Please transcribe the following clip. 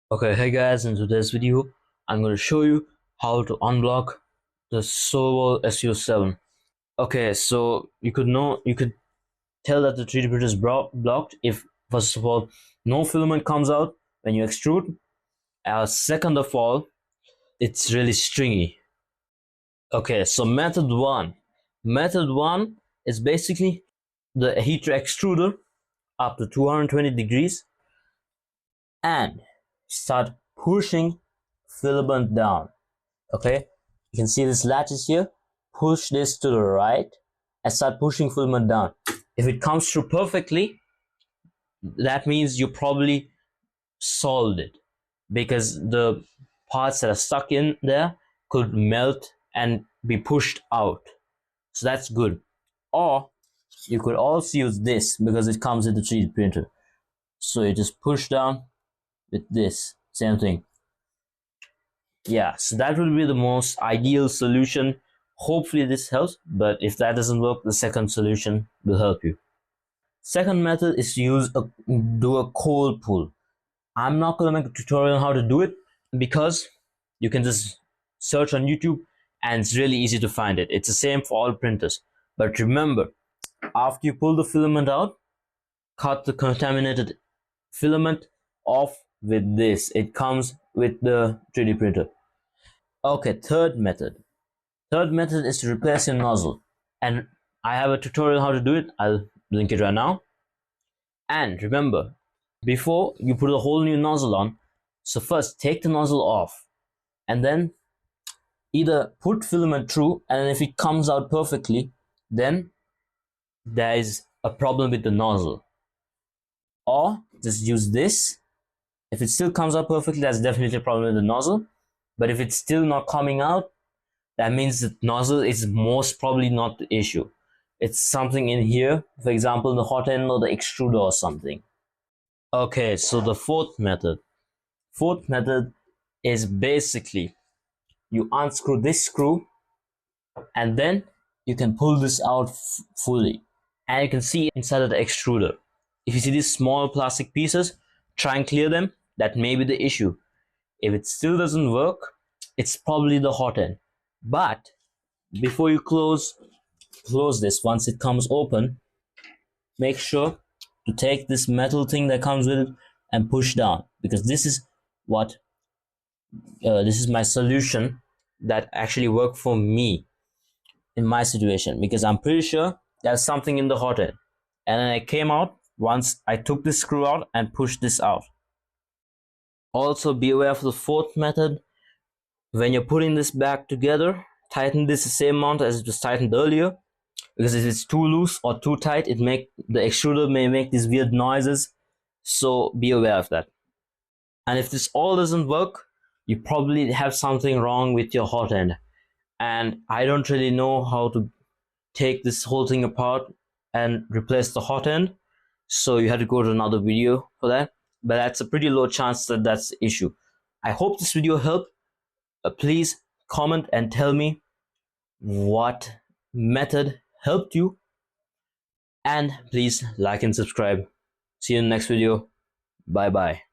Okay, hey guys, in today's video I'm going to show you how to unblock the SOVOL SV07. Okay, so you could tell that the 3D printer is blocked if, first of all, no filament comes out when you extrude. Second of all, it's really stringy. Okay, so method one is basically the heater extruder up to 220 degrees and start pushing filament down. Okay, you can see this lattice here. Push this to the right and start pushing filament down. If it comes through perfectly, that means you probably solved it, because the parts that are stuck in there could melt and be pushed out, so that's good. Or you could also use this, because it comes with the 3D printer, so you just push down with this, same thing. Yeah, so that would be the most ideal solution. Hopefully this helps, but if that doesn't work, the second solution will help you. Second method is to do a cold pull. I'm not going to make a tutorial on how to do it, because you can just search on YouTube and it's really easy to find it. It's the same for all printers. But remember, after you pull the filament out, cut the contaminated filament off with this. It comes with the 3D printer. Okay, third method is to replace your nozzle, and I have a tutorial how to do it. I'll link it right now. And remember, before you put a whole new nozzle on, so first take the nozzle off and then either put filament through, and if it comes out perfectly, then there is a problem with the nozzle, or just use this. If it still comes out perfectly, that's definitely a problem with the nozzle. But if it's still not coming out, that means the nozzle is most probably not the issue. It's something in here, for example, the hot end or the extruder or something. Okay, so the fourth method is basically you unscrew this screw and then you can pull this out fully, and you can see inside of the extruder. If you see these small plastic pieces, try and clear them. That may be the issue. If it still doesn't work, it's probably the hot end. But before you close this, once it comes open, make sure to take this metal thing that comes with it and push down, because this is what this is my solution that actually worked for me in my situation, because I'm pretty sure there's something in the hot end, and then it came out once I took this screw out and pushed this out. Also be aware of the fourth method. When you're putting this back together, tighten this the same amount as it was tightened earlier, because if it's too loose or too tight, the extruder may make these weird noises, so be aware of that. And if this all doesn't work, you probably have something wrong with your hot end, and I don't really know how to take this whole thing apart and replace the hot end, so you have to go to another video for that. But that's a pretty low chance that that's the issue. I hope this video helped. Please comment and tell me what method helped you, and please like and subscribe. See you in the next video. Bye bye.